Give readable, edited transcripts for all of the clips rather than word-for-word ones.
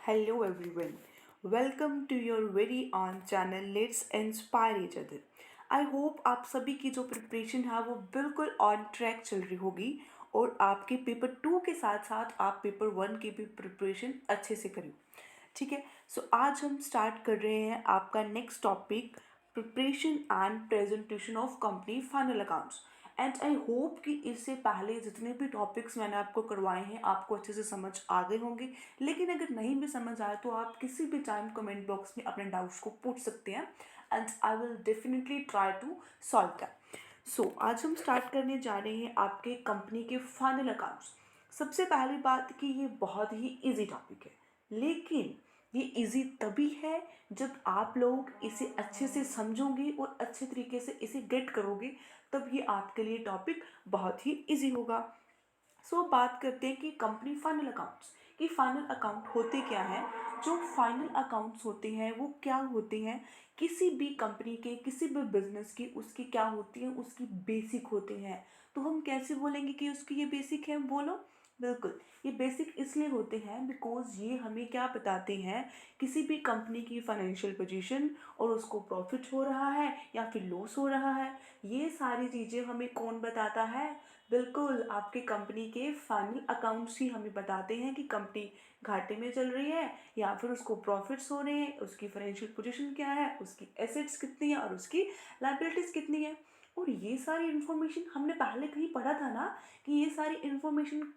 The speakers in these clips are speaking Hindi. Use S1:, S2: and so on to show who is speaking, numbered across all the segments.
S1: Hello everyone. Welcome to your very own channel Let's Inspire Each Other. I hope आप सभी की जो प्रिपरेशन है वो बिल्कुल ऑन ट्रैक चल रही होगी और आपके पेपर 2 के साथ साथ आप पेपर 1 की भी प्रिपरेशन अच्छे से करें। ठीक है, सो आज हम स्टार्ट कर रहे हैं आपका next topic, preparation and presentation of company final accounts. And I hope कि इससे पहले जितने भी टॉपिक्स मैंने आपको करवाए हैं आपको अच्छे से समझ आ गए होंगे। लेकिन अगर नहीं भी समझ आए तो आप किसी भी टाइम कमेंट बॉक्स में अपने डाउट्स को पूछ सकते हैं and I will definitely try to solve that. So आज हम स्टार्ट करने जा रहे हैं आपके कंपनी के फाइनल अकाउंट्स। सबसे पहली बात कि ये बहुत ही इजी टॉपिक है, लेकिन ये इजी तभी है जब आप लोग इसे अच्छे से समझोगे और अच्छे तरीके से इसे गेट करोगे, तब ये आपके लिए टॉपिक बहुत ही इजी होगा। सो बात करते हैं कि कंपनी फाइनल अकाउंट्स कि फाइनल अकाउंट होते क्या हैं। जो फाइनल अकाउंट्स होते हैं वो क्या होते हैं, किसी भी कंपनी के किसी भी बिजनेस की उसकी क्या होती है, उसकी बेसिक होते हैं। तो हम कैसे बोलेंगे कि उसकी ये बेसिक है, बोलो। बिल्कुल, ये बेसिक इसलिए होते हैं बिकॉज ये हमें क्या बताते हैं, किसी भी कंपनी की फाइनेंशियल पोजीशन और उसको प्रॉफिट हो रहा है या फिर लॉस हो रहा है। ये सारी चीज़ें हमें कौन बताता है, बिल्कुल आपके कंपनी के फाइनल अकाउंट्स ही हमें बताते हैं कि कंपनी घाटे में चल रही है या फिर उसको प्रॉफिट्स हो रहे हैं, उसकी फाइनेंशियल पोजीशन क्या है, उसकी एसेट्स कितनी है और उसकी लाइबिलिटीज़ कितनी है। और ये सारी इन्फॉर्मेशन हमने पहले कहीं पढ़ा था ना कि ये सारी इन्फॉर्मेशन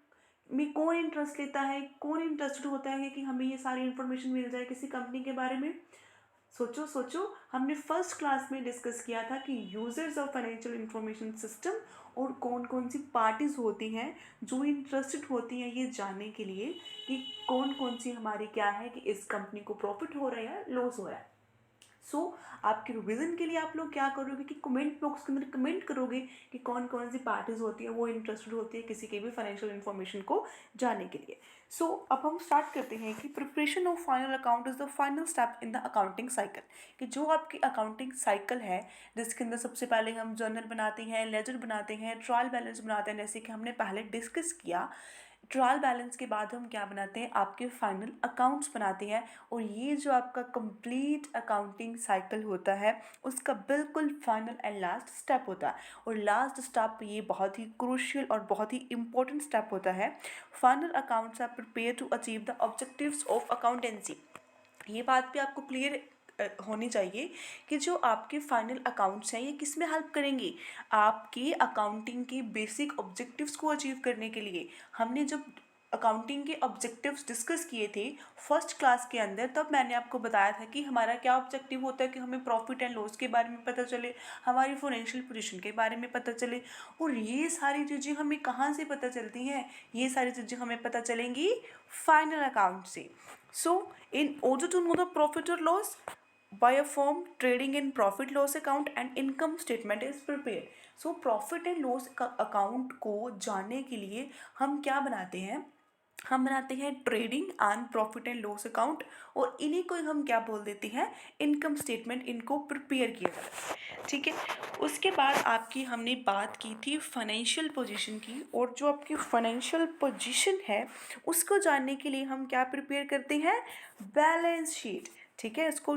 S1: में कौन इंटरेस्ट लेता है, कौन इंटरेस्टेड होता है कि हमें ये सारी इन्फॉर्मेशन मिल जाए किसी कंपनी के बारे में। सोचो सोचो, हमने फर्स्ट क्लास में डिस्कस किया था कि users of financial information system और कौन कौन सी पार्टीज होती हैं जो इंटरेस्टेड होती हैं ये जानने के लिए कि कौन कौन सी हमारी क्या है कि इस कंपनी को प्रॉफिट हो रहा है या लॉस हो रहा है। सो आपके रिवीजन के लिए आप लोग क्या करोगे कि कमेंट बॉक्स के अंदर कमेंट करोगे कि कौन कौन सी पार्टीज होती है वो इंटरेस्टेड होती है किसी के भी फाइनेंशियल इन्फॉर्मेशन को जानने के लिए। सो अब हम स्टार्ट करते हैं कि preparation of final account is the final step in the accounting cycle. कि जो आपकी अकाउंटिंग साइकिल है जिसके अंदर सबसे पहले हम जर्नल बनाते हैं, लेजर बनाते हैं, ट्रायल बैलेंस बनाते हैं, जैसे कि हमने पहले डिस्कस किया। ट्रायल बैलेंस के बाद हम क्या बनाते हैं, आपके फाइनल अकाउंट्स बनाते हैं। और ये जो आपका कंप्लीट अकाउंटिंग साइकिल होता है उसका बिल्कुल फाइनल एंड लास्ट स्टेप होता है। और लास्ट स्टेप ये बहुत ही क्रूशियल और बहुत ही इंपॉर्टेंट स्टेप होता है। Final accounts are prepare to achieve the objectives of accountancy. ये बात भी आपको क्लियर होनी चाहिए कि जो आपके फाइनल अकाउंट्स हैं ये किस में हेल्प करेंगे, आपकी अकाउंटिंग के बेसिक ऑब्जेक्टिव्स को अचीव करने के लिए। हमने जब अकाउंटिंग के ऑब्जेक्टिव्स डिस्कस किए थे फर्स्ट क्लास के अंदर, तब मैंने आपको बताया था कि हमारा क्या ऑब्जेक्टिव होता है कि हमें प्रॉफिट एंड लॉस के बारे में पता चले, हमारी फाइनेंशियल पोजीशन के बारे में पता चले। और ये सारी चीज़ें हमें कहाँ से पता चलती हैं, ये सारी चीज़ें हमें पता चलेंगी फाइनल अकाउंट से। सो in order to know the profit or loss by a firm trading in profit loss account and income statement is prepared. So profit and loss account को जानने के लिए हम क्या बनाते हैं, हम बनाते हैं trading and profit and loss account. और इन्हीं को हम क्या बोल देते हैं, इनकम स्टेटमेंट। इनको प्रिपेयर किया जाता है। ठीक है, उसके बाद आपकी हमने बात की थी फाइनेंशियल पोजीशन की। और जो आपकी फाइनेंशियल पोजीशन है उसको जानने के लिए हम क्या प्रिपेयर करते हैं, बैलेंस शीट। ठीक है, इसको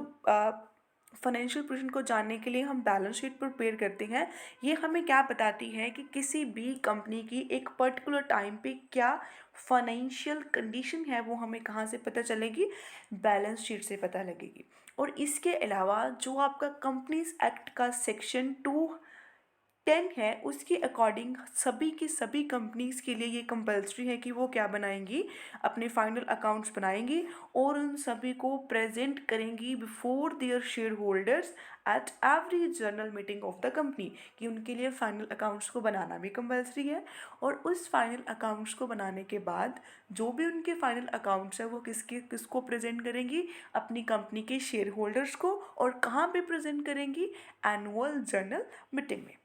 S1: फाइनेंशियल पोजीशन को जानने के लिए हम बैलेंस शीट प्रिपेयर करते हैं। ये हमें क्या बताती है कि किसी भी कंपनी की एक पर्टिकुलर टाइम पे क्या फाइनेंशियल कंडीशन है, वो हमें कहाँ से पता चलेगी, बैलेंस शीट से पता लगेगी। और इसके अलावा जो आपका कंपनीज एक्ट का सेक्शन 210 है उसके अकॉर्डिंग सभी की सभी कंपनीज़ के लिए ये कंपलसरी है कि वो क्या बनाएंगी, अपने फाइनल अकाउंट्स बनाएंगी और उन सभी को प्रेजेंट करेंगी before their share holders at every general meeting of the company. कि उनके लिए फाइनल अकाउंट्स को बनाना भी कंपलसरी है। और उस फाइनल अकाउंट्स को बनाने के बाद जो भी उनके फाइनल अकाउंट्स है वो किसको प्रेजेंट करेंगी, अपनी कंपनी के शेयर होल्डर्स को। और कहाँ पे प्रेजेंट करेंगी, एनुअल जनरल मीटिंग में।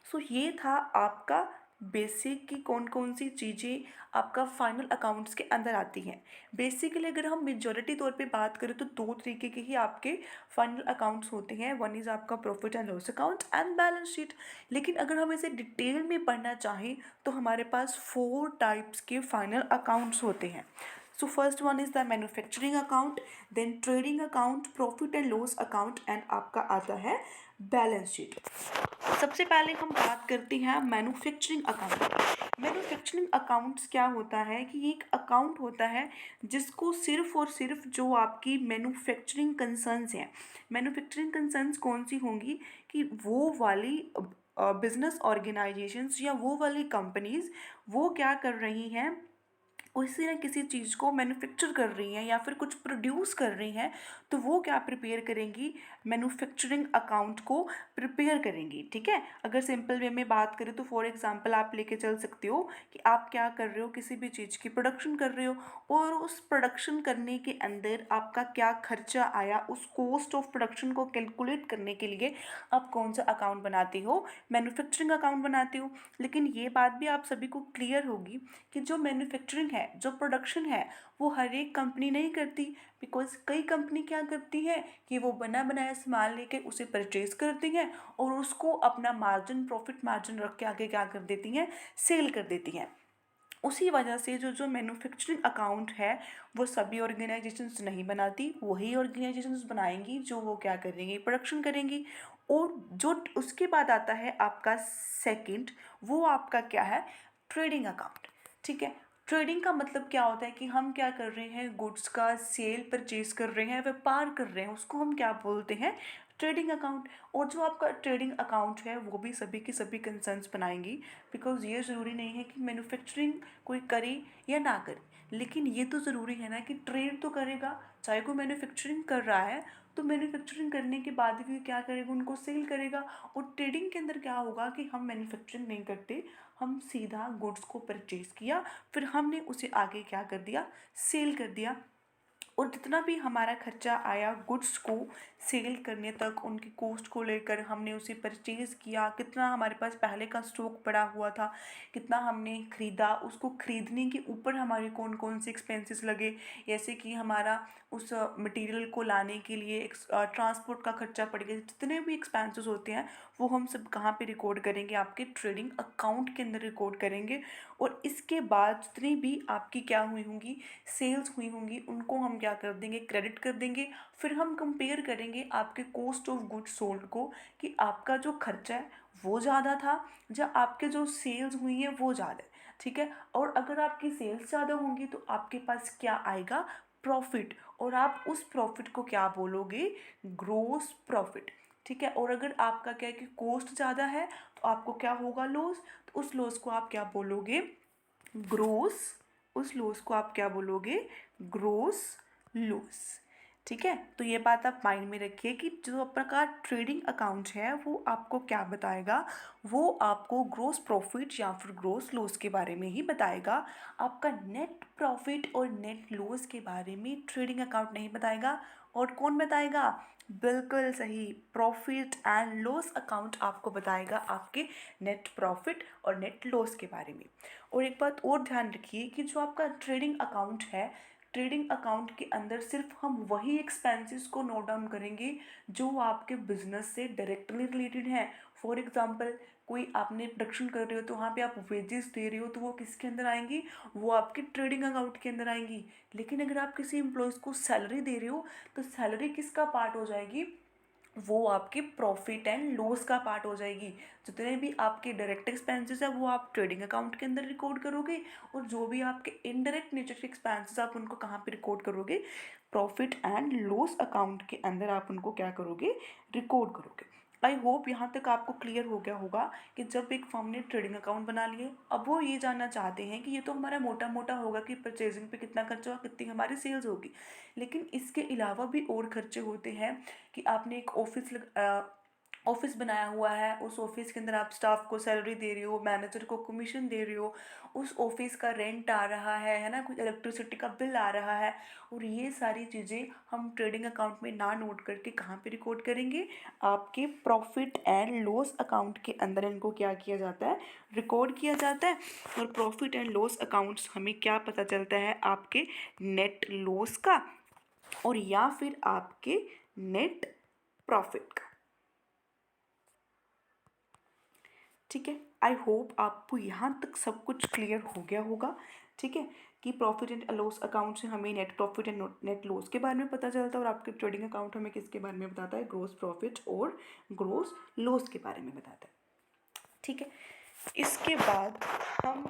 S1: सो ये था आपका बेसिक की कौन कौन सी चीज़ें आपका फाइनल अकाउंट्स के अंदर आती हैं। बेसिकली अगर हम मेजॉरिटी तौर पे बात करें तो दो तरीके के ही आपके फाइनल अकाउंट्स होते हैं, वन इज़ आपका profit and loss account and balance sheet. लेकिन अगर हम इसे डिटेल में पढ़ना चाहें तो हमारे पास 4 टाइप्स के फाइनल अकाउंट्स होते हैं। So first one is the manufacturing account, then trading account, profit and loss account and आपका आता है बैलेंस शीट। सबसे पहले हम बात करते हैं मैन्युफैक्चरिंग अकाउंट। मैन्युफैक्चरिंग अकाउंट्स क्या होता है कि एक अकाउंट होता है जिसको सिर्फ और सिर्फ जो आपकी मैन्युफैक्चरिंग कंसर्न्स हैं, मैन्युफैक्चरिंग कंसर्न्स कौन सी होंगी कि वो वाली बिजनेस ऑर्गेनाइजेशंस या वो वाली कंपनीज वो क्या कर रही हैं, किसी न किसी चीज़ को मैन्युफैक्चर कर रही हैं या फिर कुछ प्रोड्यूस कर रही हैं, तो वो क्या प्रिपेयर करेंगी, मैन्युफैक्चरिंग अकाउंट को प्रिपेयर करेंगी। ठीक है, अगर सिंपल वे में बात करें तो फॉर एग्जांपल आप लेके चल सकते हो कि आप क्या कर रहे हो, किसी भी चीज़ की प्रोडक्शन कर रहे हो और उस प्रोडक्शन करने के अंदर आपका क्या खर्चा आया, उस कॉस्ट ऑफ प्रोडक्शन को कैलकुलेट करने के लिए आप कौन सा अकाउंट बनाते हो, मैन्युफैक्चरिंग अकाउंट बनाते हो। लेकिन ये बात भी आप सभी को क्लियर होगी कि जो मैन्युफैक्चरिंग है, जो प्रोडक्शन है, वो हर एक कंपनी नहीं करती। बिकॉज कई कंपनी क्या करती है कि वो बना बनाया सामान लेके उसे परचेज करती हैं और उसको अपना मार्जिन, प्रॉफिट मार्जिन रख के आगे क्या कर देती हैं, सेल कर देती हैं। उसी वजह से जो जो मैन्युफैक्चरिंग अकाउंट है वो सभी ऑर्गेनाइजेशंस नहीं बनाती, वही ऑर्गेनाइजेशंस बनाएंगी जो वो क्या करेंगी, प्रोडक्शन करेंगी। और जो उसके बाद आता है आपका सेकंड, वो आपका क्या है, ट्रेडिंग अकाउंट। ठीक है, ट्रेडिंग का मतलब क्या होता है कि हम क्या कर रहे हैं, गुड्स का सेल परचेज कर रहे हैं, व्यापार कर रहे हैं, उसको हम क्या बोलते हैं, ट्रेडिंग अकाउंट। और जो आपका ट्रेडिंग अकाउंट है वो भी सभी की सभी कंसर्न्स बनाएंगी। बिकॉज ये ज़रूरी नहीं है कि मैन्युफैक्चरिंग कोई करे या ना करे, लेकिन ये तो ज़रूरी है ना कि ट्रेड तो करेगा। चाहे कोई मैन्युफैक्चरिंग कर रहा है तो मैन्युफैक्चरिंग करने के बाद भी क्या करेगा, उनको सेल करेगा। और ट्रेडिंग के अंदर क्या होगा कि हम मैन्युफैक्चरिंग नहीं करते, हम सीधा गुड्स को परचेज़ किया, फिर हमने उसे आगे क्या कर दिया, सेल कर दिया। और जितना भी हमारा खर्चा आया गुड्स को सेल करने तक, उनकी कॉस्ट को लेकर, हमने उसे परचेज़ किया, कितना हमारे पास पहले का स्टॉक पड़ा हुआ था, कितना हमने ख़रीदा, उसको ख़रीदने के ऊपर हमारे कौन कौन से एक्सपेंसेस लगे, जैसे कि हमारा उस मटेरियल को लाने के लिए ट्रांसपोर्ट का खर्चा पड़ गया, जितने भी एक्सपेंसेस होते हैं वो हम सब कहाँ पे रिकॉर्ड करेंगे, आपके ट्रेडिंग अकाउंट के अंदर रिकॉर्ड करेंगे। और इसके बाद जितनी भी आपकी क्या हुई होंगी, सेल्स हुई होंगी, उनको हम क्या कर देंगे, क्रेडिट कर देंगे। फिर हम कंपेयर करेंगे आपके कॉस्ट ऑफ गुड्स सोल्ड को कि आपका जो खर्चा है वो ज़्यादा था या आपके जो सेल्स हुई हैं वो ज़्यादा है। ठीक है, और अगर आपकी सेल्स ज़्यादा होंगी तो आपके पास क्या आएगा, प्रॉफिट। और आप उस प्रॉफिट को क्या बोलोगे, ग्रोस प्रॉफिट। ठीक है, और अगर आपका क्या है कि कॉस्ट ज़्यादा है तो आपको क्या होगा, लॉस। तो उस लॉस को आप क्या बोलोगे, ग्रोस। उस लॉस को आप क्या बोलोगे, ग्रोस लॉस। ठीक है, तो ये बात आप माइंड में रखिए कि जो आपका ट्रेडिंग अकाउंट है वो आपको क्या बताएगा, वो आपको ग्रोस प्रॉफिट या फिर ग्रोस लॉस के बारे में ही बताएगा। आपका नेट प्रॉफिट और नेट लॉस के बारे में ट्रेडिंग अकाउंट नहीं बताएगा। और कौन बताएगा, बिल्कुल सही, प्रॉफिट एंड लॉस अकाउंट आपको बताएगा आपके नेट प्रॉफिट और नेट लॉस के बारे में। और एक बात और ध्यान रखिए कि जो आपका ट्रेडिंग अकाउंट है, ट्रेडिंग अकाउंट के अंदर सिर्फ हम वही एक्सपेंसेस को नोट डाउन करेंगे जो आपके बिजनेस से डायरेक्टली रिलेटेड हैं। फॉर एग्जांपल, कोई आपने प्रोडक्शन कर रहे हो तो वहाँ पे आप वेजेस दे रहे हो तो वो किसके अंदर आएंगी, वो आपके ट्रेडिंग अकाउंट के अंदर आएंगी। लेकिन अगर आप किसी एम्प्लॉयज़ को सैलरी दे रहे हो तो सैलरी किसका पार्ट हो जाएगी, वो आपके प्रॉफिट एंड लॉस का पार्ट हो जाएगी। जितने भी आपके डायरेक्ट एक्सपेंसेस है वो आप ट्रेडिंग अकाउंट के अंदर रिकॉर्ड करोगे, और जो भी आपके इनडायरेक्ट नेचर के एक्सपेंसेस आप उनको कहाँ पे रिकॉर्ड करोगे, प्रॉफिट एंड लॉस अकाउंट के अंदर आप उनको क्या करोगे, रिकॉर्ड करोगे। आई होप यहाँ तक आपको क्लियर हो गया होगा कि जब एक फर्म ने ट्रेडिंग अकाउंट बना लिए, अब वो ये जानना चाहते हैं कि ये तो हमारा मोटा मोटा होगा कि परचेजिंग पे कितना खर्चा होगा, कितनी हमारी सेल्स होगी, लेकिन इसके अलावा भी और खर्चे होते हैं कि आपने एक ऑफिस बनाया हुआ है, उस ऑफिस के अंदर आप स्टाफ को सैलरी दे रहे हो, मैनेजर को कमीशन दे रहे हो, उस ऑफिस का रेंट आ रहा है ना, कुछ इलेक्ट्रिसिटी का बिल आ रहा है। और ये सारी चीज़ें हम ट्रेडिंग अकाउंट में ना नोट करके कहाँ पे रिकॉर्ड करेंगे, आपके प्रॉफिट एंड लॉस अकाउंट के अंदर इनको क्या किया जाता है, रिकॉर्ड किया जाता है। और प्रॉफिट एंड लॉस अकाउंट्स हमें क्या पता चलता है, आपके नेट लॉस का और या फिर आपके नेट प्रॉफिट का। ठीक है, आई होप आपको यहाँ तक सब कुछ क्लियर हो गया होगा। ठीक है, कि प्रॉफिट एंड लॉस अकाउंट से हमें net profit and net loss के बारे में पता चलता है, और आपके ट्रेडिंग अकाउंट हमें किसके बारे में बताता है, ग्रोस प्रॉफिट और ग्रोस लॉस के बारे में बताता है। ठीक है, इसके बाद हम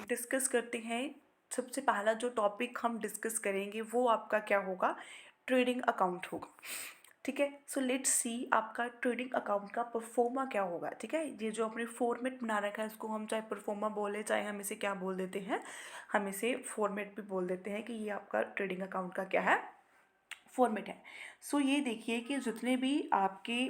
S1: डिस्कस करते हैं, सबसे पहला जो टॉपिक हम डिस्कस करेंगे वो आपका क्या होगा, ट्रेडिंग अकाउंट होगा। ठीक है, सो लेट्स सी आपका ट्रेडिंग अकाउंट का परफॉर्मा क्या होगा। ठीक है, ये जो अपने फॉर्मेट बना रखा है इसको हम चाहे परफॉर्मा बोले चाहे हम इसे क्या बोल देते हैं, हम इसे फॉर्मेट भी बोल देते हैं कि ये आपका ट्रेडिंग अकाउंट का क्या है, फॉर्मेट है। सो ये देखिए कि जितने भी आपके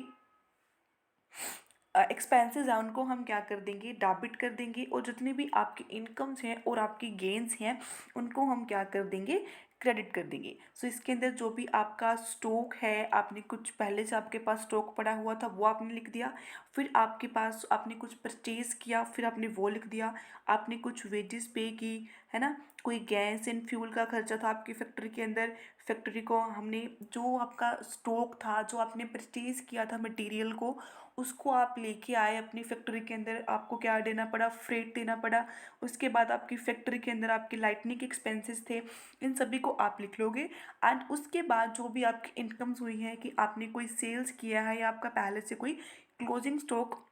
S1: एक्सपेंसेस हैं उनको हम क्या कर देंगे, डेबिट कर देंगे, और जितने भी आपके इनकम्स हैं और आपकी गेंस हैं उनको हम क्या कर देंगे, क्रेडिट कर देंगे। सो इसके अंदर जो भी आपका स्टॉक है, आपने कुछ पहले से आपके पास स्टॉक पड़ा हुआ था वो आपने लिख दिया, फिर आपके पास आपने कुछ परचेज़ किया फिर आपने वो लिख दिया, आपने कुछ वेजेस पे की, है ना, कोई गैस एंड फ्यूल का खर्चा था आपकी फैक्ट्री के अंदर, फैक्ट्री को हमने जो आपका स्टॉक था जो आपने परचेज़ किया था मटेरियल को, उसको आप लेके आए अपनी फैक्ट्री के अंदर, आपको क्या देना पड़ा, फ्रेट देना पड़ा। उसके बाद आपकी फैक्ट्री के अंदर आपके लाइटनिंग एक्सपेंसेस थे, इन सभी को आप लिख लोगे। एंड उसके बाद जो भी आपकी इनकम्स हुई हैं कि आपने कोई सेल्स किया है या आपका पहले से कोई क्लोजिंग स्टॉक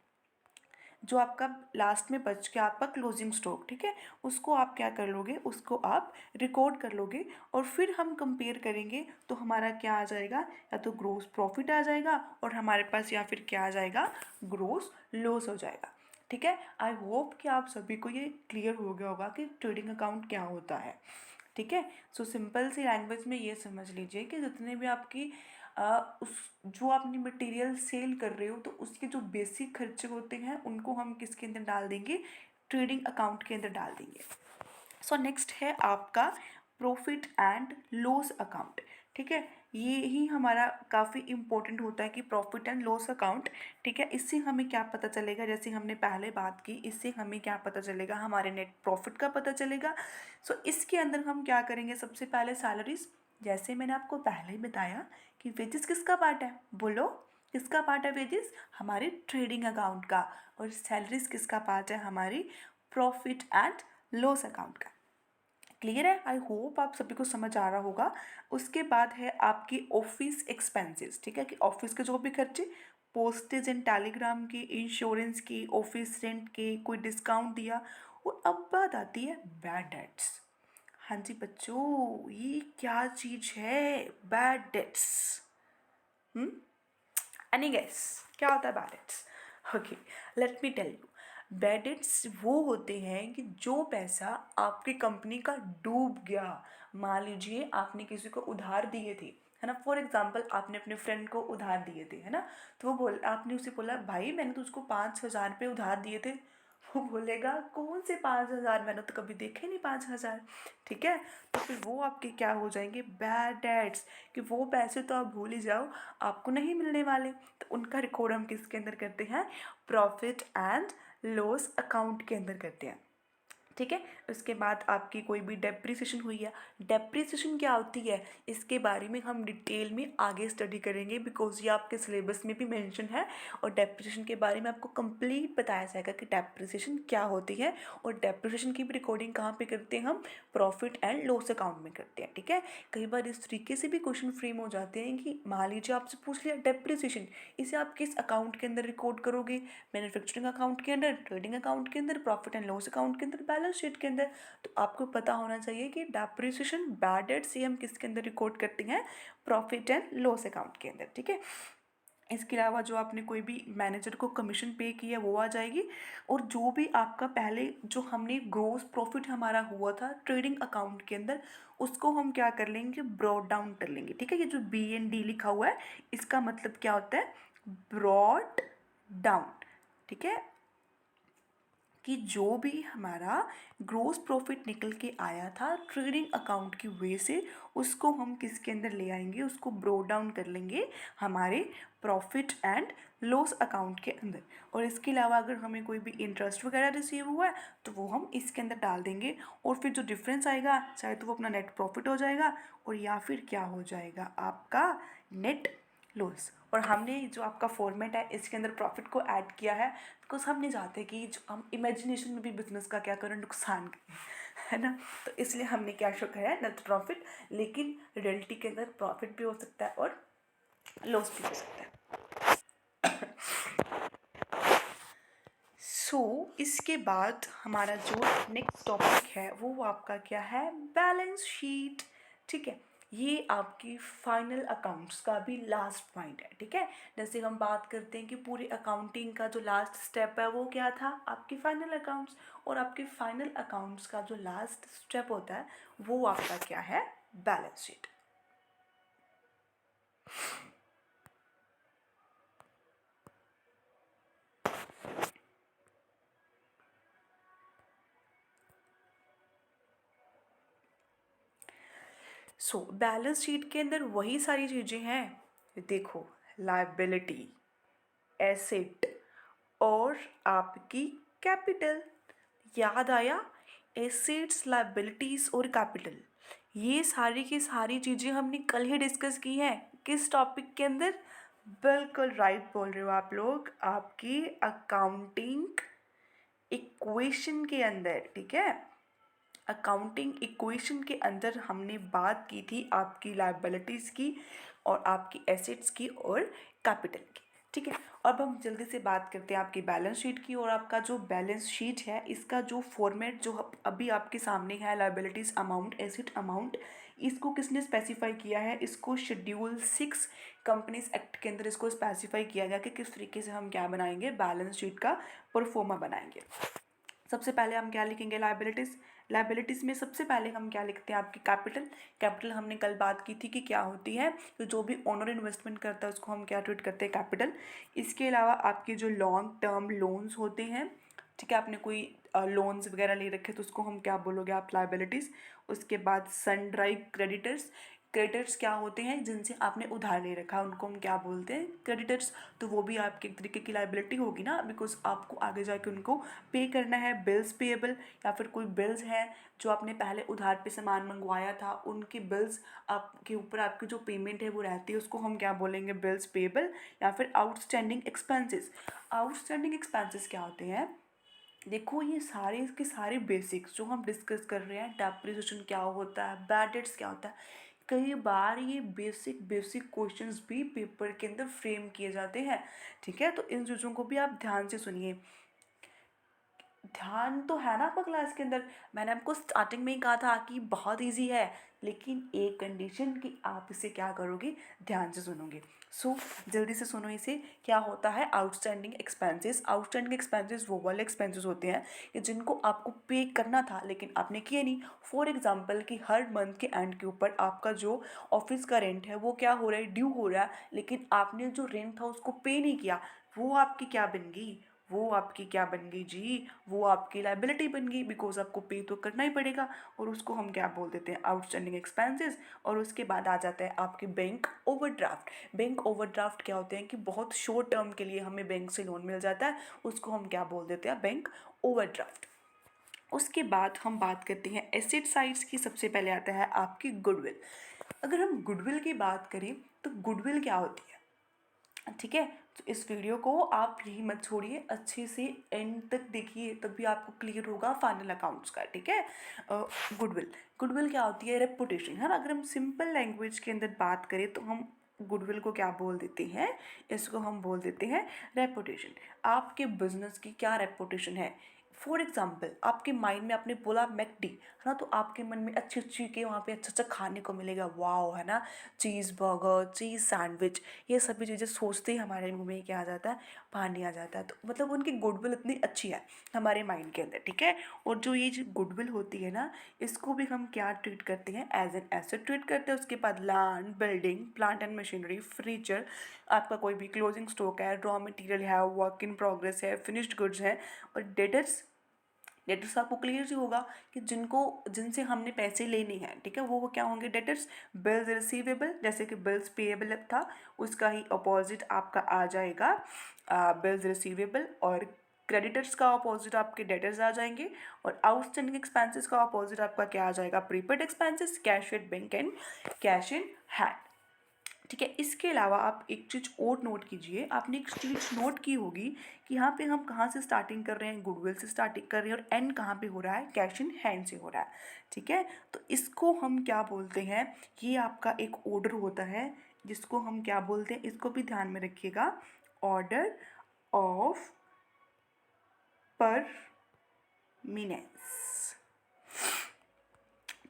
S1: जो आपका लास्ट में बच गया आपका क्लोजिंग स्टॉक, ठीक है, उसको आप क्या कर लोगे, उसको आप रिकॉर्ड कर लोगे, और फिर हम कंपेयर करेंगे तो हमारा क्या आ जाएगा, या तो ग्रोस प्रॉफिट आ जाएगा और हमारे पास, या फिर क्या आ जाएगा, ग्रोस लॉस हो जाएगा। ठीक है, आई होप कि आप सभी को ये क्लियर हो गया होगा कि ट्रेडिंग अकाउंट क्या होता है। ठीक है, सो सिंपल सी लैंग्वेज में ये समझ लीजिए कि जितने भी आपकी उस जो आपने मटेरियल सेल कर रहे हो तो उसके जो बेसिक खर्चे होते हैं उनको हम किसके अंदर डाल देंगे, ट्रेडिंग अकाउंट के अंदर डाल देंगे। सो नेक्स्ट है आपका प्रॉफिट एंड लॉस अकाउंट। ठीक है, ये ही हमारा काफ़ी इम्पोर्टेंट होता है कि प्रॉफिट एंड लॉस अकाउंट। ठीक है, इससे हमें क्या पता चलेगा, जैसे हमने पहले बात की, इससे हमें क्या पता चलेगा, हमारे नेट प्रॉफिट का पता चलेगा। सो इसके अंदर हम क्या करेंगे, सबसे पहले सैलरीज, जैसे मैंने आपको पहले ही बताया कि वेजेस किसका पार्ट है, बोलो किसका पार्ट है वेजेस, हमारे ट्रेडिंग अकाउंट का, और सैलरीज किसका पार्ट है, हमारी प्रॉफिट एंड लॉस अकाउंट का। क्लियर है, आई होप आप सभी को समझ आ रहा होगा। उसके बाद है आपकी ऑफिस एक्सपेंसेस। ठीक है, कि ऑफिस के जो भी खर्चे, पोस्टेज एंड टेलीग्राम की, इंश्योरेंस की, ऑफिस रेंट के, कोई डिस्काउंट दिया, और अब बात आती है बैड डेट्स। हाँ जी बच्चों, ये क्या चीज़ है बैड डेट्स, एनी गेस क्या होता है bad debts? Okay, let me tell you. Bad debts वो होते हैं कि जो पैसा आपकी कंपनी का डूब गया, मान लीजिए आपने किसी को उधार दिए थे, है ना, फॉर एग्जाम्पल आपने अपने फ्रेंड को उधार दिए थे, है ना, तो वो बोल आपने उसे बोला भाई मैंने तो उसको 5,000 रुपये उधार दिए थे, वो बोलेगा कौन से 5,000, मैंने तो कभी देखे नहीं 5,000। ठीक है, तो फिर वो आपके क्या हो जाएंगे, बैड डेट्स, कि वो पैसे तो आप भूल ही जाओ, आपको नहीं मिलने वाले। तो उनका रिकॉर्ड हम किसके अंदर करते हैं, प्रॉफिट एंड लॉस अकाउंट के अंदर करते हैं। ठीक है, उसके बाद आपकी कोई भी डेप्रिसिएशन हुई है, डेप्रिसिएशन क्या होती है इसके बारे में हम डिटेल में आगे स्टडी करेंगे, बिकॉज ये आपके सिलेबस में भी मेंशन है, और डेप्रिसिएशन के बारे में आपको कंप्लीट बताया जाएगा कि डेप्रिसिएशन क्या होती है, और डेप्रिसिएशन की भी रिकॉर्डिंग कहाँ पे करते हैं हम, प्रॉफिट एंड लॉस अकाउंट में करते हैं। ठीक है, कई बार इस तरीके से भी क्वेश्चन फ्रेम हो जाते हैं कि मान लीजिए आपसे पूछ लिया डेप्रिसिएशन, इसे आप किस अकाउंट के अंदर रिकॉर्ड करोगे, मैन्युफैक्चरिंग अकाउंट के अंदर, ट्रेडिंग अकाउंट के अंदर, प्रॉफिट एंड लॉस अकाउंट के अंदर, बैलेंस शीट के अंदर। तो आपको पता होना चाहिए कि डेप्रिसिएशन बैड डेट से हम किसके अंदर रिकॉर्ड करते हैं, प्रॉफिट एंड लॉस अकाउंट के अंदर। ठीक है, इसके अलावा जो आपने कोई भी मैनेजर को कमीशन पे किया वो आ जाएगी, और जो भी आपका पहले जो हमने ग्रोस प्रॉफिट हमारा हुआ था ट्रेडिंग अकाउंट के अंदर, उसको हम क्या कर लेंगे, ब्रॉड डाउन कर लेंगे। ठीक है, ये जो BND लिखा हुआ है इसका मतलब क्या होता है, ब्रॉड डाउन। ठीक है, कि जो भी हमारा ग्रोस प्रॉफिट निकल के आया था ट्रेडिंग अकाउंट की वजह से, उसको हम किसके अंदर ले आएंगे, उसको ब्रोड डाउन कर लेंगे हमारे प्रॉफिट एंड लॉस अकाउंट के अंदर। और इसके अलावा अगर हमें कोई भी इंटरेस्ट वगैरह रिसीव हुआ है तो वो हम इसके अंदर डाल देंगे, और फिर जो डिफरेंस आएगा चाहे तो वो अपना नेट प्रॉफिट हो जाएगा, और या फिर क्या हो जाएगा आपका नेट लॉस। और हमने जो आपका फॉर्मेट है इसके अंदर प्रॉफिट को ऐड किया है, बिकॉज हम नहीं चाहते कि जो हम इमेजिनेशन में भी बिजनेस का क्या करें, नुकसान करें। है ना। तो इसलिए हमने क्या शो करा है, नेट प्रॉफिट, लेकिन रियलिटी के अंदर प्रॉफिट भी हो सकता है और लॉस भी हो सकता है। सो इसके बाद हमारा जो नेक्स्ट टॉपिक है वो आपका क्या है, बैलेंस शीट। ठीक है, ये आपकी फाइनल अकाउंट्स का भी लास्ट पॉइंट है। ठीक है, जैसे हम बात करते हैं कि पूरी अकाउंटिंग का जो लास्ट स्टेप है वो क्या था, आपकी फाइनल अकाउंट्स, और आपके फाइनल अकाउंट्स का जो लास्ट स्टेप होता है वो आपका क्या है, balance sheet. So balance sheet के अंदर वही सारी चीज़ें हैं, देखो, लायबिलिटी, एसेट और आपकी कैपिटल। याद आया, एसेट्स, लायबिलिटीज और कैपिटल, ये सारी की सारी चीज़ें हमने कल ही डिस्कस की हैं। किस टॉपिक के अंदर, बिल्कुल राइट बोल रहे हो आप लोग, आपकी अकाउंटिंग इक्वेशन के अंदर। ठीक है, अकाउंटिंग इक्वेशन के अंदर हमने बात की थी आपकी लायबिलिटीज़ की और आपकी एसेट्स की और कैपिटल की। ठीक है, अब हम जल्दी से बात करते हैं आपकी बैलेंस शीट की। और आपका जो बैलेंस शीट है इसका जो फॉर्मेट जो अभी आपके सामने है, लायबिलिटीज़ अमाउंट, एसेट अमाउंट, इसको किसने स्पेसिफाई किया है, इसको शेड्यूल 6 कंपनीज एक्ट के अंदर इसको स्पेसिफाई किया गया कि किस तरीके से हम क्या बनाएंगे, बैलेंस शीट का परफॉर्मा बनाएंगे। सबसे पहले हम क्या लिखेंगे, लायबिलिटीज़। लायबिलिटीज़ में सबसे पहले हम क्या लिखते हैं, आपकी कैपिटल। कैपिटल हमने कल बात की थी कि क्या होती है, तो जो भी ओनर इन्वेस्टमेंट करता है उसको हम क्या ट्रीट करते हैं, कैपिटल। इसके अलावा आपके जो लॉन्ग टर्म लोन्स होते हैं, ठीक है, आपने कोई लोन्स वगैरह ले रखे तो उसको हम क्या बोलोगे आप, लायबिलिटीज़। उसके बाद सनड्राई क्रेडिटर्स, क्रेडिटर्स क्या होते हैं, जिनसे आपने उधार ले रखा है उनको हम क्या बोलते हैं, क्रेडिटर्स। तो वो भी आपके एक तरीके की लायबिलिटी होगी ना, बिकॉज आपको आगे जाके उनको पे करना है। बिल्स पेएबल, या फिर कोई बिल्स है जो आपने पहले उधार पे सामान मंगवाया था, उनकी बिल्स आपके ऊपर आपकी जो पेमेंट है वो रहती है, उसको हम क्या बोलेंगे, बिल्स पेएबल। या फिर आउटस्टैंडिंग एक्सपेंसेस। आउटस्टैंडिंग एक्सपेंसेस क्या होते हैं, देखो ये सारे के सारे बेसिक्स जो हम डिस्कस कर रहे हैं, डेप्रिसिएशन क्या होता है, बैड डेट्स क्या होता है, कई बार ये बेसिक बेसिक क्वेश्चंस भी पेपर के अंदर फ्रेम किए जाते हैं। ठीक है, तो इन चीज़ों को भी आप ध्यान से सुनिए। ध्यान तो है ना आपका क्लास के अंदर, मैंने आपको स्टार्टिंग में ही कहा था कि बहुत इजी है, लेकिन एक कंडीशन कि आप इसे क्या करोगे, ध्यान से सुनोगे। सो जल्दी से सुनो इसे, क्या होता है आउटस्टैंडिंग एक्सपेंसेस। आउटस्टैंडिंग एक्सपेंसेस वो वाले एक्सपेंसेस होते हैं कि जिनको आपको पे करना था लेकिन आपने किए नहीं। फॉर एग्जाम्पल कि हर मंथ के एंड के ऊपर आपका जो ऑफिस का रेंट है वो क्या हो रहा है, ड्यू हो रहा है, लेकिन आपने जो रेंट था उसको पे नहीं किया, वो आपकी क्या बन गई, वो आपकी क्या बन गई जी, वो आपकी लाइबिलिटी बन गई, बिकॉज आपको पे तो करना ही पड़ेगा। और उसको हम क्या बोल देते हैं, आउटस्टैंडिंग एक्सपेंसेस। और उसके बाद आ जाता है आपके बैंक ओवरड्राफ्ट। बैंक ओवरड्राफ्ट क्या होते हैं कि बहुत शॉर्ट टर्म के लिए हमें बैंक से लोन मिल जाता है, उसको हम क्या बोल देते हैं, बैंक ओवरड्राफ्ट। उसके बाद हम बात करते हैं एसेट साइड्स की। सबसे पहले आता है आपकी गुडविल। अगर हम गुडविल की बात करें तो गुडविल क्या होती है, ठीक है, तो इस वीडियो को आप यही मत छोड़िए, अच्छे से एंड तक देखिए, तभी आपको क्लियर होगा फाइनल अकाउंट्स का। ठीक है, गुडविल, गुडविल क्या होती है, रेपुटेशन है ना। अगर हम सिंपल लैंग्वेज के अंदर बात करें तो हम गुडविल को क्या बोल देते हैं, इसको हम बोल देते हैं रेपुटेशन। आपके बिजनेस की क्या रेपुटेशन है। फॉर एग्जाम्पल आपके माइंड में आपने बोला मैकडी, है ना, तो आपके मन में अच्छी अच्छी के वहाँ पे अच्छा अच्छा खाने को मिलेगा, वाओ, है ना, चीज़ बर्गर, चीज़ सैंडविच, ये सभी चीज़ें सोचते ही हमारे मुंह में क्या आ जाता है, पानी आ जाता है। तो मतलब उनकी गुडविल इतनी अच्छी है हमारे माइंड के अंदर। ठीक है, और जो ये जो गुडविल होती है ना, इसको भी हम क्या ट्रीट करते हैं, एज एन एसेट ट्रीट करते हैं। उसके बाद land, building, plant and machinery, furniture, आपका कोई भी क्लोजिंग स्टॉक है, रॉ मटेरियल है, वर्क इन प्रोग्रेस है, फिनिश्ड गुड्स है, और डेटर्स। डेटर्स आपको क्लियर ही होगा कि जिनको जिनसे हमने पैसे लेने हैं, ठीक है, वो क्या होंगे, डेटर्स। बिल्स रिसीवेबल, जैसे कि बिल्स पेएबल था, उसका ही अपोजिट आपका आ जाएगा बिल्स रिसीवेबल। और क्रेडिटर्स का अपोजिट आपके डेटर्स आ जाएंगे। और आउटस्टैंडिंग एक्सपेंसेस का अपोजिट आपका क्या आ जाएगा, prepaid expenses, cash at bank and cash in hand. ठीक है। इसके अलावा आप एक चीज़ और नोट कीजिए, आपने एक चीज़ नोट की होगी कि यहाँ पे हम कहाँ से स्टार्टिंग कर रहे हैं, गुडविल से स्टार्टिंग कर रहे हैं और एंड कहाँ पे हो रहा है, कैश इन हैंड से हो रहा है। ठीक है, तो इसको हम क्या बोलते हैं, ये आपका एक ऑर्डर होता है जिसको हम क्या बोलते हैं, इसको भी ध्यान में रखिएगा, ऑर्डर ऑफ परमिनेंस।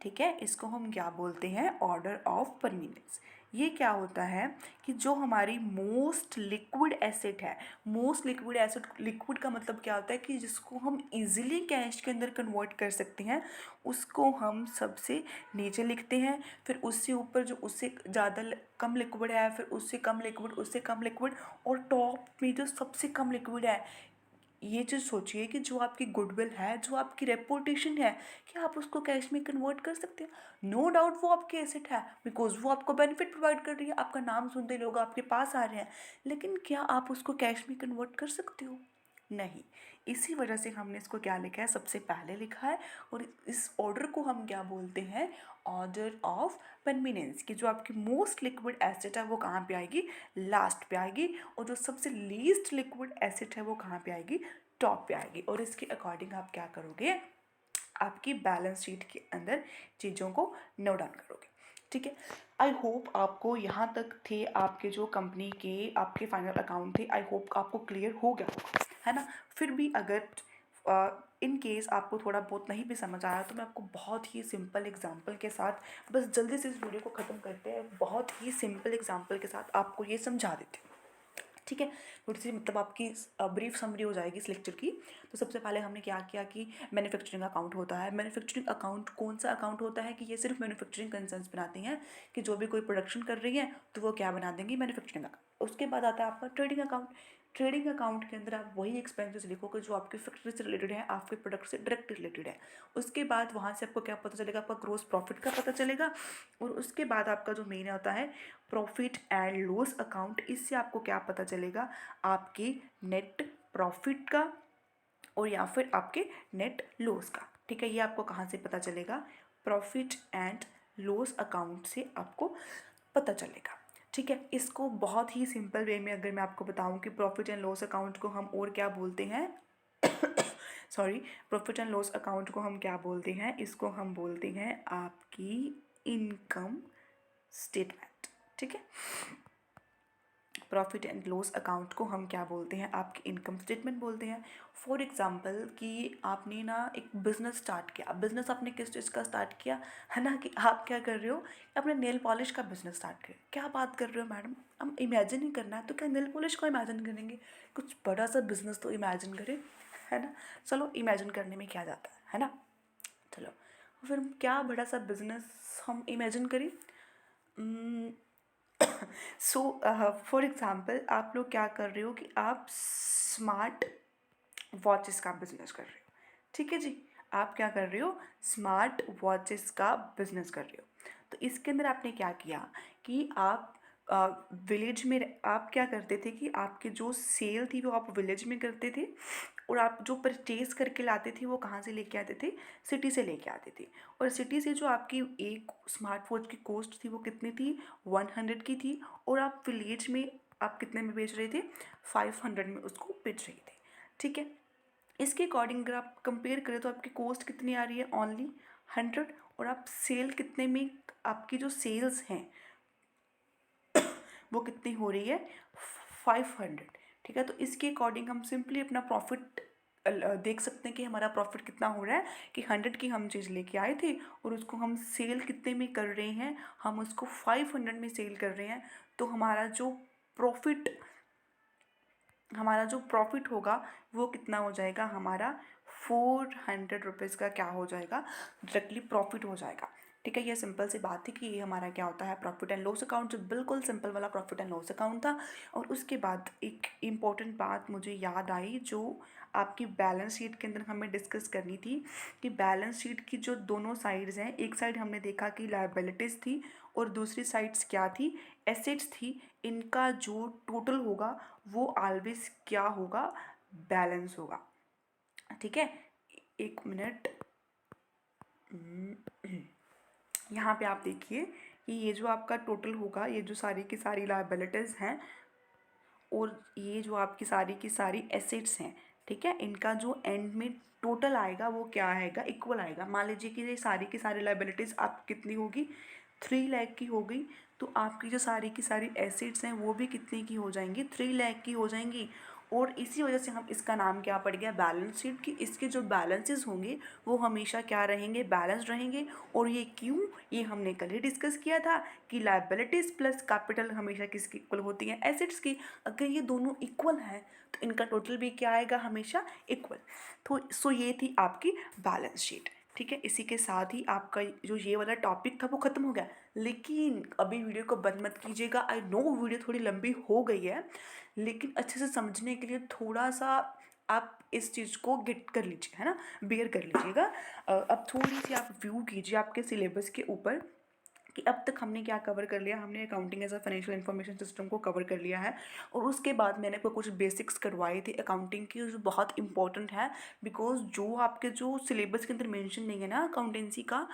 S1: ठीक है, इसको हम क्या बोलते हैं, ऑर्डर ऑफ परमिनेंस। ये क्या होता है कि जो हमारी मोस्ट लिक्विड एसेट है, मोस्ट लिक्विड एसेट, लिक्विड का मतलब क्या होता है कि जिसको हम इजीली कैश के अंदर कन्वर्ट कर सकते हैं, उसको हम सबसे नीचे लिखते हैं। फिर उससे ऊपर जो उससे ज़्यादा कम लिक्विड है, फिर उससे कम लिक्विड, उससे कम लिक्विड, और टॉप में जो सबसे कम लिक्विड है। ये चीज़ सोचिए कि जो आपकी गुडविल है, जो आपकी रेपुटेशन है, क्या आप उसको कैश में कन्वर्ट कर सकते हो? नो डाउट वो आपकी एसेट है, बिकॉज वो आपको बेनिफिट प्रोवाइड कर रही है, आपका नाम सुनते ही लोग आपके पास आ रहे हैं, लेकिन क्या आप उसको कैश में कन्वर्ट कर सकते हो? नहीं। इसी वजह से हमने इसको क्या लिखा है, सबसे पहले लिखा है। और इस ऑर्डर को हम क्या बोलते हैं, ऑर्डर ऑफ परमिनेंस, कि जो आपकी मोस्ट लिक्विड एसेट है वो कहाँ पे आएगी, लास्ट पे आएगी, और जो सबसे लीस्ट लिक्विड एसेट है वो कहाँ पे आएगी, टॉप पे आएगी। और इसके अकॉर्डिंग आप क्या करोगे, आपकी बैलेंस शीट के अंदर चीज़ों को नोट डाउन करोगे। ठीक है, आई होप आपको यहाँ तक थे आपके जो कंपनी के आपके फाइनल अकाउंट थे, आई होप आपको क्लियर हो गया होगा, है ना। फिर भी अगर इन केस आपको थोड़ा बहुत नहीं भी समझ आया तो मैं आपको बहुत ही सिंपल एग्जांपल के साथ, बस जल्दी से इस वीडियो को ख़त्म करते हैं, बहुत ही सिंपल एग्जांपल के साथ आपको ये समझा देती हूँ। ठीक है, थोड़ी सी मतलब आपकी ब्रीफ समरी हो जाएगी इस लेक्चर की। तो सबसे पहले हमने क्या किया कि मैन्युफैक्चरिंग अकाउंट होता है। मैन्युफैक्चरिंग अकाउंट कौन सा अकाउंट होता है कि ये सिर्फ मैन्युफैक्चरिंग कंसर्न्स बनाती हैं, कि जो भी कोई प्रोडक्शन कर रही है तो वो क्या बना देंगी, मैन्युफैक्चरिंग अकाउंट। उसके बाद आता है आपका ट्रेडिंग अकाउंट। ट्रेडिंग अकाउंट के अंदर आप वही एक्सपेंसेस लिखोगे जो आपके फैक्ट्री से रिलेटेड है, आपके प्रोडक्ट से डायरेक्ट रिलेटेड है। उसके बाद वहाँ से आपको क्या पता चलेगा, आपका ग्रोस प्रॉफिट का पता चलेगा। और उसके बाद आपका जो मेन होता है प्रॉफिट एंड लॉस अकाउंट, इससे आपको क्या पता चलेगा, आपके नेट प्रॉफिट का और या फिर आपके नेट लॉस का। ठीक है, ये आपको कहाँ से पता चलेगा, प्रॉफिट एंड लॉस अकाउंट से आपको पता चलेगा। ठीक है, इसको बहुत ही सिंपल वे में अगर मैं आपको बताऊं कि प्रॉफिट एंड लॉस अकाउंट को हम और क्या बोलते हैं sorry, profit and loss account को हम क्या बोलते हैं, इसको हम बोलते हैं आपकी इनकम स्टेटमेंट। ठीक है, प्रॉफिट एंड लॉस अकाउंट को हम क्या बोलते हैं, आपकी इनकम स्टेटमेंट बोलते हैं। फॉर एग्जांपल कि आपने ना एक बिज़नेस स्टार्ट किया, बिज़नेस आपने किस चीज़ का स्टार्ट किया, है ना, कि आप क्या कर रहे हो, अपने नेल पॉलिश का बिज़नेस स्टार्ट करें। क्या बात कर रहे हो मैडम, हम इमेजिन ही करना है तो क्या नेल पॉलिश को इमेजिन करेंगे, कुछ बड़ा सा बिज़नेस तो इमेजिन करें, है ना। चलो इमेजिन करने में क्या जाता है ना। चलो फिर क्या बड़ा सा बिज़नेस हम इमेजिन करें। सो फॉर एग्ज़ाम्पल आप लोग क्या कर रहे हो कि आप स्मार्ट वॉचेस का बिजनेस कर रहे हो। ठीक है जी, आप क्या कर रहे हो, स्मार्ट वॉचेस का बिजनेस कर रहे हो। तो इसके अंदर आपने क्या किया कि आप विलेज में आप क्या करते थे कि आपकी जो सेल थी वो आप विलेज में करते थे, और आप जो परचेज करके लाते थे वो कहाँ से लेके आते थे, सिटी से लेके आते थे। और सिटी से जो आपकी एक स्मार्ट वॉच की कॉस्ट थी वो कितनी थी, 100 की थी, और आप विलेज में आप कितने में बेच रहे थे, 500 में उसको बेच रहे थे। ठीक है, इसके अकॉर्डिंग अगर आप कंपेयर करें तो आपकी कॉस्ट कितनी आ रही है, ओनली 100, और आप सेल कितने में, आपकी जो सेल्स हैं वो कितनी हो रही है, 500। ठीक है, तो इसके अकॉर्डिंग हम सिंपली अपना प्रॉफिट देख सकते हैं कि हमारा प्रॉफिट कितना हो रहा है, कि 100 की हम चीज़ लेके आए थे और उसको हम सेल कितने में कर रहे हैं, हम उसको 500 में सेल कर रहे हैं। तो हमारा जो प्रॉफिट होगा वो कितना हो जाएगा, हमारा 400 रुपीज़ का क्या हो जाएगा, डायरेक्टली प्रॉफिट हो जाएगा। ठीक है, ये सिंपल सी बात थी कि ये हमारा क्या होता है, प्रॉफिट एंड लॉस अकाउंट, जो बिल्कुल सिंपल वाला प्रॉफिट एंड लॉस अकाउंट था। और उसके बाद एक इम्पॉर्टेंट बात मुझे याद आई जो आपकी बैलेंस शीट के अंदर हमें डिस्कस करनी थी, कि बैलेंस शीट की जो दोनों साइड्स हैं, एक साइड हमने देखा कि लायबिलिटीज़ थी और दूसरी साइड्स क्या थी, एसेट्स थी। इनका जो टोटल होगा वो ऑलवेज क्या होगा, बैलेंस होगा। ठीक है, एक मिनट, यहाँ पे आप देखिए कि ये जो आपका टोटल होगा, ये जो सारी की सारी लायबिलिटीज़ हैं और ये जो आपकी सारी की सारी एसेट्स हैं, ठीक है, इनका जो एंड में टोटल आएगा वो क्या आएगा, इक्वल आएगा। मान लीजिए कि ये सारी की सारी लायबिलिटीज़ आप कितनी होगी, 3 लाख की हो गई, तो आपकी जो सारी की सारी एसेट्स हैं वो भी कितने की हो जाएंगी, 3 लाख की हो जाएंगी। और इसी वजह से हम इसका नाम क्या पड़ गया, बैलेंस शीट, कि इसके जो बैलेंसेस होंगे वो हमेशा क्या रहेंगे, बैलेंस रहेंगे। और ये क्यों, ये हमने कल ही डिस्कस किया था कि लायबिलिटीज़ प्लस कैपिटल हमेशा किसकी इक्वल होती है, एसेट्स की। अगर ये दोनों इक्वल हैं तो इनका टोटल भी क्या आएगा, हमेशा इक्वल। तो सो ये थी आपकी बैलेंस शीट, ठीक है। इसी के साथ ही आपका जो ये वाला टॉपिक था वो ख़त्म हो गया। लेकिन अभी वीडियो को बंद मत कीजिएगा, आई नो वीडियो थोड़ी लंबी हो गई है, लेकिन अच्छे से समझने के लिए थोड़ा सा आप इस चीज़ को गेट कर लीजिए, है ना, बेयर कर लीजिएगा। अब थोड़ी सी आप व्यू कीजिए आपके सिलेबस के ऊपर कि अब तक हमने क्या कवर कर लिया। हमने accounting as a financial information system को कवर कर लिया है, और उसके बाद मैंने आपको कुछ बेसिक्स करवाए थे अकाउंटिंग की, जो बहुत इंपॉर्टेंट है। बिकॉज जो आपके जो सिलेबस के अंदर मेंशन नहीं है ना अकाउंटेंसी का,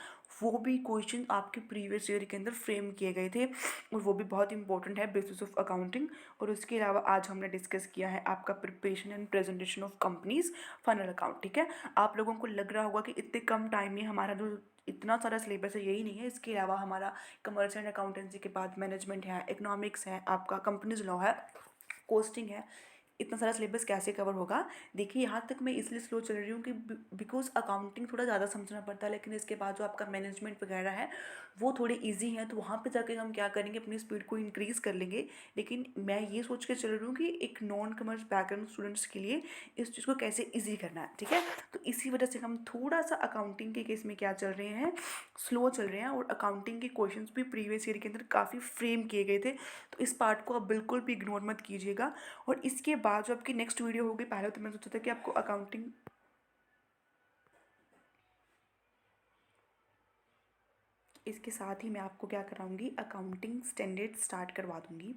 S1: वो भी क्वेश्चन आपके प्रीवियस ईयर के अंदर फ्रेम किए गए थे, और वो भी बहुत इंपॉर्टेंट है, बेसिस ऑफ अकाउंटिंग। और उसके अलावा आज हमने डिस्कस किया है आपका preparation and presentation of companies final account, ठीक है। आप लोगों को लग रहा होगा कि इतने कम टाइम में हमारा जो इतना सारा सिलेबस है, यही नहीं है, इसके अलावा हमारा कमर्स एंड अकाउंटेंसी के बाद मैनेजमेंट है, इकोनॉमिक्स है, आपका कंपनीज लॉ है, कोस्टिंग है। इतना सारा सिलेबस कैसे कवर होगा। देखिए यहाँ तक मैं इसलिए स्लो चल रही हूँ कि बिकॉज अकाउंटिंग थोड़ा ज़्यादा समझना पड़ता है, लेकिन इसके बाद जो आपका मैनेजमेंट वगैरह है वो थोड़े इजी हैं, तो वहाँ पे जाके हम क्या करेंगे, अपनी स्पीड को इंक्रीज़ कर लेंगे। लेकिन मैं ये सोच के चल रही हूँ कि एक नॉन कमर्स बैकग्राउंड स्टूडेंट्स के लिए इस चीज़ को कैसे ईजी करना है, ठीक है। तो इसी वजह से हम थोड़ा सा अकाउंटिंग के केस में क्या चल रहे हैं, स्लो चल रहे हैं। और अकाउंटिंग के क्वेश्चंस भी प्रीवियस ईयर के अंदर काफ़ी फ्रेम किए गए थे, तो इस पार्ट को आप बिल्कुल भी इग्नोर मत कीजिएगा। और इसके बाद जो आपकी नेक्स्ट वीडियो होगी, पहले तो मैंने सोचा था कि आपको अकाउंटिंग, इसके साथ ही मैं आपको क्या कराऊंगी, अकाउंटिंग स्टैंडर्ड स्टार्ट करवा दूंगी।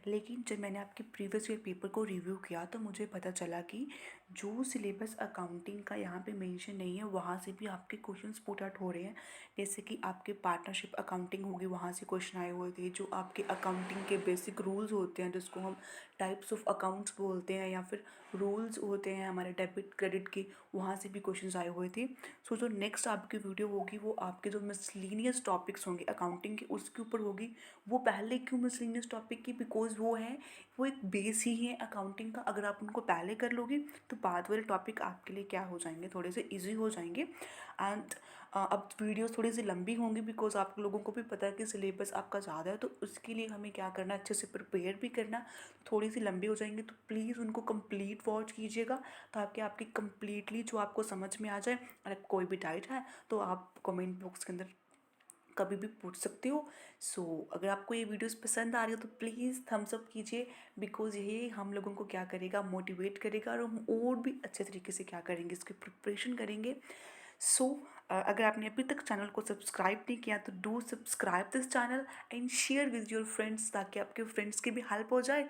S1: लेकिन जब मैंने आपके प्रीवियस ईयर पेपर को रिव्यू किया तो मुझे पता चला कि जो सिलेबस अकाउंटिंग का यहाँ पे मेंशन नहीं है, वहाँ से भी आपके क्वेश्चंस पुट आउट हो रहे हैं। जैसे कि आपके पार्टनरशिप अकाउंटिंग होगी, वहाँ से क्वेश्चन आए हुए थे। जो आपके अकाउंटिंग के बेसिक रूल्स होते हैं, जिसको हम टाइप्स ऑफ अकाउंट्स बोलते हैं, या फिर रूल्स होते हैं हमारे डेबिट क्रेडिट के, वहाँ से भी क्वेश्चन आए हुए थे। सो जो नेक्स्ट आपकी वीडियो होगी वो आपके जो मिसलिनियस टॉपिक्स होंगे अकाउंटिंग के, उसके ऊपर होगी। वो पहले क्यों मिसलिनियस टॉपिक की, बिकॉज वो है, वो एक बेस ही है अकाउंटिंग का। अगर आप उनको पहले कर लोगे तो बाद वाले टॉपिक आपके लिए क्या हो जाएंगे, थोड़े से ईजी हो जाएंगे। एंड अब वीडियोस थोड़ी सी लंबी होंगी, बिकॉज आप लोगों को भी पता है कि सिलेबस आपका ज़्यादा है, तो उसके लिए हमें क्या करना है, अच्छे से प्रिपेयर भी करना। थोड़ी सी लंबी हो जाएंगी, तो प्लीज़ उनको कंप्लीट वॉच कीजिएगा, ताकि आपकी कंप्लीटली जो आपको समझ में आ जाए। अगर कोई भी डाउट है तो आप कमेंट बॉक्स के अंदर कभी भी पूछ सकते हो। सो अगर आपको ये वीडियोस पसंद आ रही हो तो प्लीज़ थम्स अप कीजिए, बिकॉज ये हम लोगों को क्या करेगा, मोटिवेट करेगा, और हम और भी अच्छे तरीके से क्या करेंगे, इसकी प्रिपरेशन करेंगे। सो अगर आपने अभी तक चैनल को सब्सक्राइब नहीं किया तो do subscribe this channel and share with your friends, ताकि आपके फ्रेंड्स की भी हेल्प हो जाए।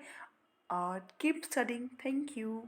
S1: और कीप स्टडिंग, थैंक यू।